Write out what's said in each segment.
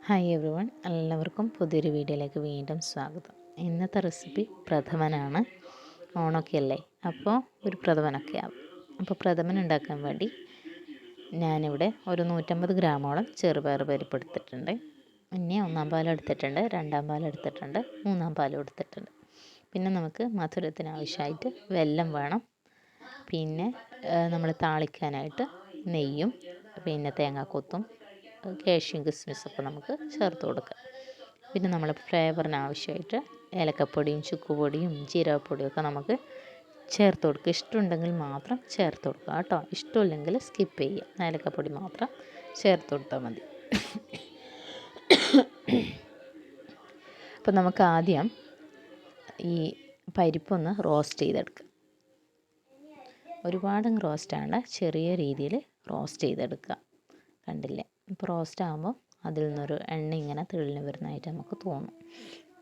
Hi every one, എല്ലാവർക്കും പുതിയൊരു വീഡിയോയിലേക്ക് വീണ്ടും സ്വാഗതം. ഇന്നത്തെ റെസിപ്പി പ്രഥമനാണ്. ഓണമൊക്കെ അല്ലേ, അപ്പോൾ ഒരു പ്രഥമനൊക്കെ ആവും. അപ്പോൾ പ്രഥമൻ ഉണ്ടാക്കാൻ വേണ്ടി ഞാനിവിടെ ഒരു 150 ഗ്രാമോളം ചെറുപയർ പരിപ്പ് എടുത്തിട്ടുണ്ട്. പിന്നെ 1-ാം പാൽ എടുത്തിട്ടുണ്ട്, 2-ാം പാൽ എടുത്തിട്ടുണ്ട്, 3-ാം പാലും എടുത്തിട്ടുണ്ട്. പിന്നെ നമുക്ക് മധുരത്തിന് ആവശ്യമായിട്ട് വെല്ലം വേണം. പിന്നെ നമ്മൾ താളിക്കാനായിട്ട് നെയ്യും പിന്നെ തേങ്ങാക്കൊത്തും കാഷ്യും കിസ്മിസൊക്കെ നമുക്ക് ചേർത്ത് കൊടുക്കാം. പിന്നെ നമ്മൾ ഫ്ലേവറിന് ആവശ്യമായിട്ട് ഏലക്കപ്പൊടിയും ചുക്കുപൊടിയും ജീരകപ്പൊടിയും ഒക്കെ നമുക്ക് ചേർത്ത് കൊടുക്കുക. ഇഷ്ടമുണ്ടെങ്കിൽ മാത്രം ചേർത്ത് കൊടുക്കുക കേട്ടോ. ഇഷ്ടമില്ലെങ്കിൽ സ്കിപ്പ് ചെയ്യുക. ഏലക്കപ്പൊടി മാത്രം ചേർത്ത് കൊടുത്താൽ മതി. അപ്പോൾ നമുക്ക് ആദ്യം ഈ പരിപ്പൊന്ന് റോസ്റ്റ് ചെയ്തെടുക്കുക. ഒരുപാടങ്ങ് റോസ്റ്റാണ്, ചെറിയ രീതിയിൽ റോസ്റ്റ് ചെയ്തെടുക്കുക. കണ്ടില്ലേ, ഇപ്പോൾ റോസ്റ്റ് ആകുമ്പോൾ അതിൽ നിന്നൊരു എണ്ണ ഇങ്ങനെ തെളിഞ്ഞ് വരുന്നതായിട്ട് നമുക്ക് തോന്നും.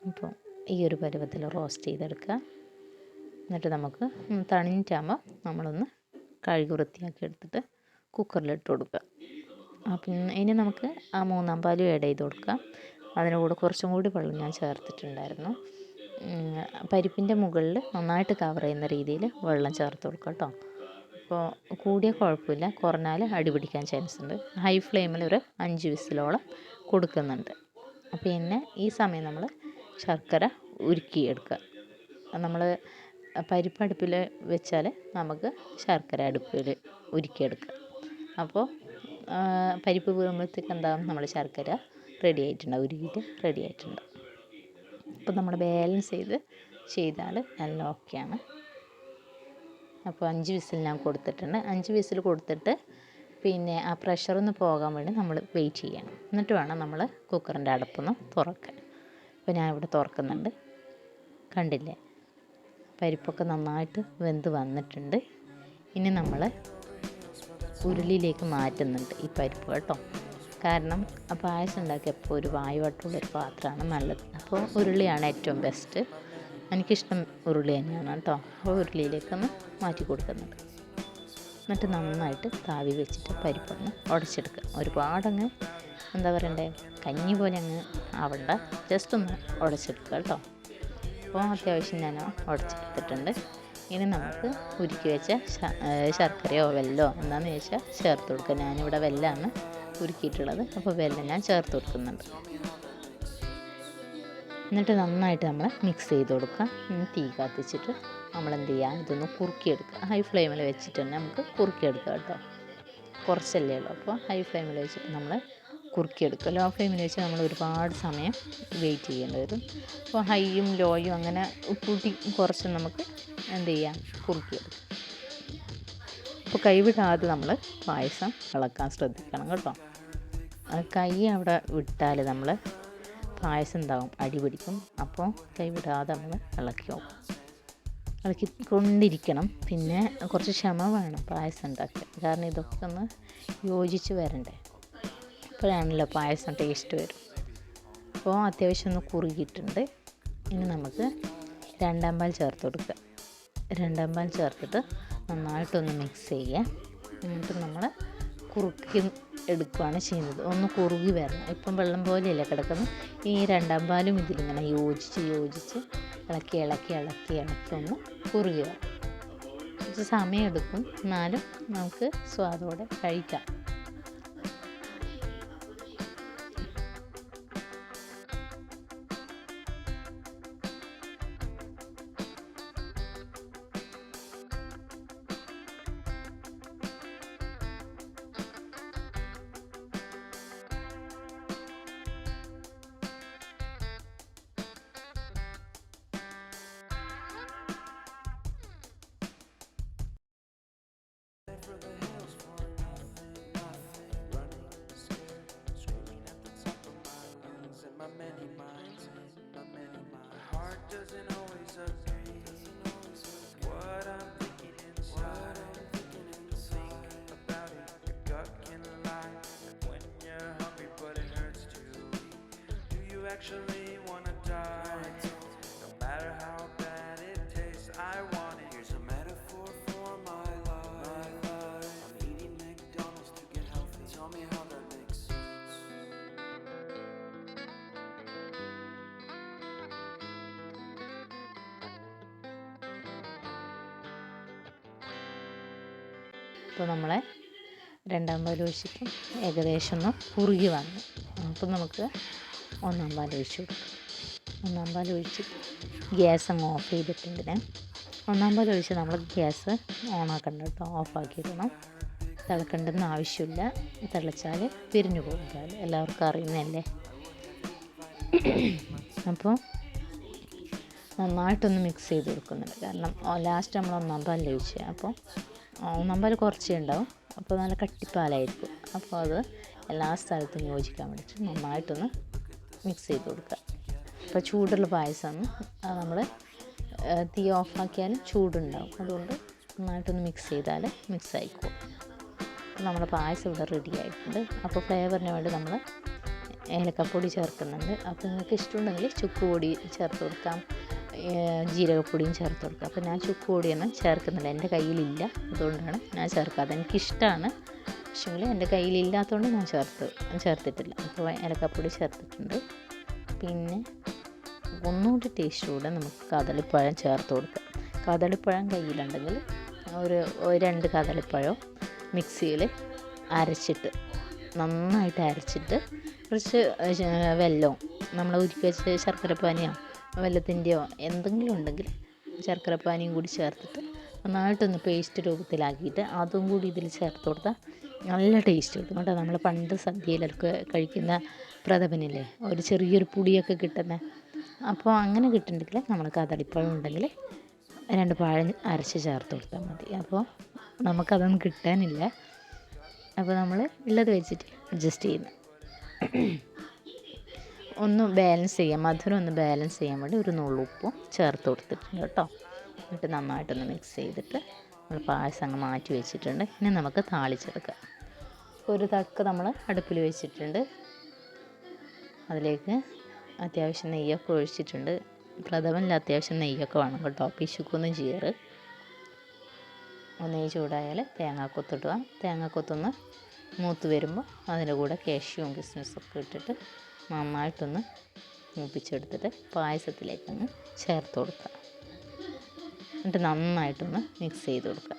അപ്പോൾ ഈ ഒരു പരുവത്തിൽ റോസ്റ്റ് ചെയ്തെടുക്കുക. എന്നിട്ട് നമുക്ക് തണിഞ്ഞിട്ടാകുമ്പോൾ നമ്മളൊന്ന് കഴുകി വൃത്തിയാക്കി എടുത്തിട്ട് കുക്കറിലിട്ട് കൊടുക്കുക. പിന്നെ ഇനി നമുക്ക് ആ 3-ാം പാലും ആഡ് ചെയ്ത് കൊടുക്കാം. അതിന് കൂടെ കുറച്ചും കൂടി വെള്ളം ഞാൻ ചേർത്തിട്ടുണ്ടായിരുന്നു. പരിപ്പിൻ്റെ മുകളിൽ നന്നായിട്ട് കവർ ചെയ്യുന്ന രീതിയിൽ വെള്ളം ചേർത്ത് കൊടുക്കുക കേട്ടോ. അപ്പോൾ കൂടിയ കുഴപ്പമില്ല, കുറഞ്ഞാൽ അടി പിടിക്കാൻ ചാൻസ് ഉണ്ട്. ഹൈ ഫ്ലെയിമിൽ ഒരു 5 വിസിലോളം കൊടുക്കുന്നുണ്ട്. പിന്നെ ഈ സമയം നമ്മൾ ശർക്കര ഉരുക്കിയെടുക്കുക. നമ്മൾ പരിപ്പ് അടുപ്പിൽ വെച്ചാൽ നമുക്ക് ശർക്കര അടുപ്പിൽ ഉരുക്കിയെടുക്കുക. അപ്പോൾ പരിപ്പ് വീഴുമ്പോഴത്തേക്ക് എന്താകും, നമ്മൾ ശർക്കര റെഡി ആയിട്ടുണ്ട്, ഉരുക്കിയിട്ട് റെഡി ആയിട്ടുണ്ട്. അപ്പോൾ നമ്മൾ ബാലൻസ് ചെയ്താൽ എല്ലാം ഓക്കെയാണ്. അപ്പോൾ 5 വിസിൽ ഞാൻ കൊടുത്തിട്ടുണ്ട്. 5 വിസിൽ കൊടുത്തിട്ട് പിന്നെ ആ പ്രഷറൊന്ന് പോകാൻ വേണ്ടി നമ്മൾ വെയിറ്റ് ചെയ്യണം. എന്നിട്ട് വേണം നമ്മൾ കുക്കറിൻ്റെ അടപ്പൊന്ന് തുറക്കാൻ. അപ്പോൾ ഞാൻ ഇവിടെ തുറക്കുന്നുണ്ട്. കണ്ടില്ലേ, പരിപ്പൊക്കെ നന്നായിട്ട് വെന്ത് വന്നിട്ടുണ്ട്. ഇനി നമ്മൾ ഉരുളിയിലേക്ക് മാറ്റുന്നുണ്ട് ഈ പരിപ്പ് കേട്ടോ. കാരണം പായസം ഉണ്ടാക്കിയപ്പോൾ ഒരു വായുവട്ടമുള്ളൊരു പാത്രമാണ് നല്ലത്. അപ്പോൾ ഉരുളിയാണ് ഏറ്റവും ബെസ്റ്റ്. എനിക്കിഷ്ടം ഉരുളി തന്നെയാണ് കേട്ടോ. അപ്പോൾ ഉരുളിയിലേക്കൊന്ന് മാറ്റി കൊടുക്കുന്നുണ്ട്. എന്നിട്ട് നന്നായിട്ട് താവി വെച്ചിട്ട് പരിപ്പൊന്ന് ഉടച്ചെടുക്കുക. ഒരുപാടങ്ങ് എന്താ പറയണ്ടേ, കഞ്ഞി പോലെ അങ്ങ് ആവണ്ട, ജസ്റ്റ് ഒന്ന് ഉടച്ചെടുക്കുക കേട്ടോ. അപ്പോൾ അത്യാവശ്യം ഞാൻ ഉടച്ചെടുത്തിട്ടുണ്ട്. ഇനി നമുക്ക് ഉരുക്കി വെച്ച ശർക്കരയോ വെല്ലോ എന്താണെന്ന് ചോദിച്ചാൽ ചേർത്ത് കൊടുക്കുക. ഞാനിവിടെ വെല്ലമാണ് ഉരുക്കിയിട്ടുള്ളത്, അപ്പോൾ വെല്ലം ഞാൻ ചേർത്ത് കൊടുക്കുന്നുണ്ട്. എന്നിട്ട് നന്നായിട്ട് നമ്മൾ മിക്സ് ചെയ്ത് കൊടുക്കുക. തീ കത്തിച്ചിട്ട് നമ്മൾ എന്ത് ചെയ്യുക, ഇതൊന്ന് കുറുക്കിയെടുക്കുക. ഹൈ ഫ്ലെയിമിൽ വെച്ചിട്ട് തന്നെ നമുക്ക് കുറുക്കിയെടുക്കുക കേട്ടോ. കുറച്ചല്ലേ ഉള്ളൂ, അപ്പോൾ ഹൈ ഫ്ലെയിമിൽ വെച്ചിട്ട് നമ്മൾ കുറുക്കിയെടുക്കുക. ലോ ഫ്ലെയിമിൽ വെച്ച് നമ്മൾ ഒരുപാട് സമയം വെയിറ്റ് ചെയ്യേണ്ടി വരും. അപ്പോൾ ഹൈയും ലോയും അങ്ങനെ കൂട്ടി കുറച്ച് നമുക്ക് എന്ത് ചെയ്യാം, കുറുക്കിയെടുക്കുക. അപ്പോൾ കൈവിടാതെ നമ്മൾ പായസം ഇളക്കാൻ ശ്രദ്ധിക്കണം കേട്ടോ. കൈ അവിടെ വിട്ടാൽ നമ്മൾ പായസം ഉണ്ടാവും, അടി പിടിക്കും. അപ്പോൾ കൈവിടാതെ നമ്മൾ ഇളക്കി കൊണ്ടിരിക്കണം. പിന്നെ കുറച്ച് ക്ഷമ വേണം പായസം ഉണ്ടാക്കാൻ, കാരണം ഇതൊക്കെ ഒന്ന് യോജിച്ച് വരണ്ടേ, അപ്പോഴാണല്ലോ പായസം ടേസ്റ്റ് വരും. അപ്പോൾ അത്യാവശ്യം ഒന്ന് കുറുകിയിട്ടുണ്ട്. ഇനി നമുക്ക് 2-ാം പാൽ ചേർത്ത് കൊടുക്കുക. 2-ാം പാൽ ചേർത്തിട്ട് നന്നായിട്ടൊന്ന് മിക്സ് ചെയ്യുക. എന്നിട്ട് നമ്മൾ കുറുക്കി എടുക്കുകയാണ് ചെയ്യുന്നത്. ഒന്ന് കുറുകി വരണം. ഇപ്പം വെള്ളം പോലെയല്ലേ കിടക്കുന്നത്. ഈ 2-ാം പാലും ഇതിലിങ്ങനെ യോജിച്ച് ഇളക്കി ഒന്ന് കുറുകി വരണം. കുറച്ച് സമയമെടുക്കും, എന്നാലും നമുക്ക് സ്വാദോടെ കഴിക്കാം. Actually wanna die, no matter how bad it tastes, I want it. Here's a metaphor for my life. I'm eating McDonald's to get healthy. Tell me how that makes sense. അപ്പോൾ നമ്മളെ രണ്ടാം പാൽ ഒഴിച്ചിട്ട് ഏകദേശം ഒന്ന് കുറുകി വന്നു. അപ്പോൾ നമുക്ക് ഒന്നാം പാൽ ഒഴിച്ച് കൊടുക്കാം. ഒന്നാം പാൽ ഒഴിച്ച് ഗ്യാസ് അങ്ങ് ഓഫ് ചെയ്തിട്ടുണ്ട് ഞാൻ. ഒന്നാം പാൽ ഒഴിച്ച് നമ്മൾ ഗ്യാസ് ഓണാക്കണ്ട കേട്ടോ, ഓഫാക്കിയിടണം. തിളക്കേണ്ടെന്ന് ആവശ്യമില്ല. തിളച്ചാൽ പിരിഞ്ഞു പോകും പാൽ, എല്ലാവർക്കും അറിയുന്നതല്ലേ. അപ്പോൾ നന്നായിട്ടൊന്ന് മിക്സ് ചെയ്ത് കൊടുക്കുന്നുണ്ട്. കാരണം ലാസ്റ്റ് നമ്മൾ ഒന്നാം പാലിൽ ഒഴിച്ചത്, അപ്പോൾ ഒന്നാം പാൽ കുറച്ചേ ഉണ്ടാവും. അപ്പോൾ നല്ല കട്ടിപ്പാലായിരിക്കും. അപ്പോൾ അത് എല്ലാ സ്ഥലത്തും യോജിക്കാൻ വേണ്ടിയിട്ട് നന്നായിട്ടൊന്ന് മിക്സ് ചെയ്ത് കൊടുക്കുക. അപ്പോൾ ചൂടുള്ള പായസം നമ്മൾ തീ ഓഫാക്കിയാലും ചൂടുണ്ടാവും. അതുകൊണ്ട് നന്നായിട്ടൊന്ന് മിക്സ് ചെയ്താൽ മിക്സ് ആയിക്കോളും. അപ്പോൾ നമ്മുടെ പായസം ഇവിടെ റെഡി ആയിട്ടുണ്ട്. അപ്പോൾ ഫ്ലേവറിന് വേണ്ടി നമ്മൾ ഏലക്കപ്പൊടി ചേർക്കുന്നുണ്ട്. അപ്പോൾ നിങ്ങൾക്ക് ഇഷ്ടമുണ്ടെങ്കിൽ ചുക്ക് പൊടി ചേർത്ത് കൊടുക്കാം, ജീരകപ്പൊടിയും ചേർത്ത് കൊടുക്കാം. അപ്പോൾ ഞാൻ ചുക്ക് പൊടിയൊന്നും ചേർക്കുന്നില്ല, എൻ്റെ കയ്യിലില്ല, അതുകൊണ്ടാണ് ഞാൻ ചേർക്കാതെ. എനിക്കിഷ്ടമാണ്, പക്ഷേങ്കിൽ എൻ്റെ കയ്യിലില്ലാത്തതുകൊണ്ട് ഞാൻ ചേർത്തിട്ടില്ല. അപ്പോൾ ഏലക്കപ്പൊടി ചേർത്തിട്ടുണ്ട്. പിന്നെ ഒന്നുകൂടി ടേസ്റ്റ് കൂടെ നമുക്ക് കദളിപ്പഴം ചേർത്ത് കൊടുക്കാം. കദളിപ്പഴം കയ്യിലുണ്ടെങ്കിൽ ഒരു 2 കദളിപ്പഴം മിക്സിയിൽ അരച്ചിട്ട് നന്നായിട്ട് അരച്ചിട്ട് കുറച്ച് വെല്ലവും നമ്മൾ ഉരുക്കി വെച്ച് ശർക്കരപ്പാനിയോ വെല്ലത്തിൻ്റെയോ എന്തെങ്കിലും ഉണ്ടെങ്കിൽ ശർക്കരപ്പാനിയും കൂടി ചേർത്തിട്ട് നന്നായിട്ടൊന്ന് പേസ്റ്റ് രൂപത്തിലാക്കിയിട്ട് അതും കൂടി ഇതിൽ ചേർത്ത് കൊടുത്താൽ നല്ല ടേസ്റ്റ് കിട്ടും കേട്ടോ. നമ്മൾ പണ്ട് സദ്യയിലൊക്കെ കഴിക്കുന്ന പ്രഥമനില്ലേ, ഒരു ചെറിയൊരു പുളിയൊക്കെ കിട്ടുന്ന, അപ്പോൾ അങ്ങനെ കിട്ടുന്നുണ്ടെങ്കിൽ നമ്മൾ കദളിപ്പഴം ഉണ്ടെങ്കിൽ 2 പഴം അരച്ച് ചേർത്ത് കൊടുത്താൽ മതി. അപ്പോൾ നമുക്കതൊന്നും കിട്ടാനില്ല. അപ്പോൾ നമ്മൾ ഉള്ളത് വെച്ചിട്ട് അഡ്ജസ്റ്റ് ചെയ്യുന്നു. ഒന്ന് ബാലൻസ് ചെയ്യാം, മധുരം ഒന്ന് ബാലൻസ് ചെയ്യാൻ വേണ്ടി ഒരു നുള്ളുപ്പും ചേർത്ത് കൊടുത്തിട്ടുണ്ട് കേട്ടോ. എന്നിട്ട് നന്നായിട്ടൊന്ന് മിക്സ് ചെയ്തിട്ട് നമ്മൾ പായസം അങ്ങ് മാറ്റി വെച്ചിട്ടുണ്ട്. ഇനി നമുക്ക് താളിച്ചെടുക്കാം. ഒരു തക്ക് നമ്മൾ അടുപ്പിൽ വെച്ചിട്ടുണ്ട്. അതിലേക്ക് അത്യാവശ്യം നെയ്യൊക്കെ ഒഴിച്ചിട്ടുണ്ട്. പ്രഥമനിൽ അത്യാവശ്യം നെയ്യൊക്കെ വേണം കേട്ടോ, പിശുക്കൊന്നും ചെയ്യരുത്. നെയ്യ് ചൂടായാൽ തേങ്ങാക്കൊത്തിടുക. തേങ്ങാക്കൊത്തൊന്ന് മൂത്ത് വരുമ്പോൾ അതിൻ്റെ കൂടെ കാഷ്യൂവും കിസ്മിസൊക്കെ ഇട്ടിട്ട് നന്നായിട്ടൊന്ന് മൂപ്പിച്ചെടുത്തിട്ട് പായസത്തിലേക്കങ്ങ് ചേർത്ത് കൊടുക്കുക. എന്നിട്ട് നന്നായിട്ടൊന്ന് മിക്സ് ചെയ്ത് കൊടുക്കുക.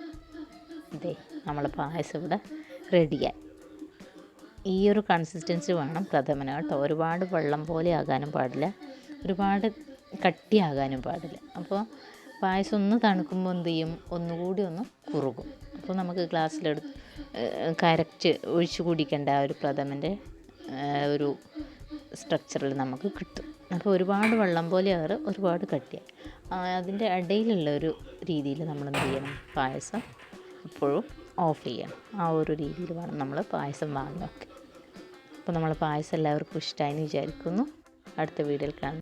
ഇതേ നമ്മൾ പായസം ഇവിടെ റെഡിയായി. ഈ ഒരു കൺസിസ്റ്റൻസി വേണം പ്രഥമന് കേട്ടോ. ഒരുപാട് വെള്ളം പോലെ ആകാനും പാടില്ല, ഒരുപാട് കട്ടിയാകാനും പാടില്ല. അപ്പോൾ പായസം ഒന്ന് തണുക്കുമ്പോൾ എന്ത് ചെയ്യും, ഒന്നുകൂടി ഒന്ന് കുറുകും. അപ്പോൾ നമുക്ക് ഗ്ലാസ്സിലെടുത്ത് കറക്റ്റ് ഒഴിച്ച് കുടിക്കേണ്ട ആ ഒരു പ്രഥമൻ്റെ ഒരു സ്ട്രക്ചറിൽ നമുക്ക് കിട്ടും. അപ്പോൾ ഒരുപാട് വെള്ളം പോലെ ആറ്, ഒരുപാട് കട്ടിയായി, അതിൻ്റെ ഇടയിലുള്ള ഒരു രീതിയിൽ നമ്മൾ എന്ത് ചെയ്യണം, പായസം എപ്പോഴും ഓഫ് ചെയ്യണം. ആ ഒരു രീതിയിൽ വേണം നമ്മൾ പായസം വാങ്ങാൻ. അപ്പോൾ നമ്മൾ പായസം എല്ലാവർക്കും ഇഷ്ടമായി എന്ന് വിചാരിക്കുന്നു. അടുത്ത വീഡിയോയിൽ കാണാം.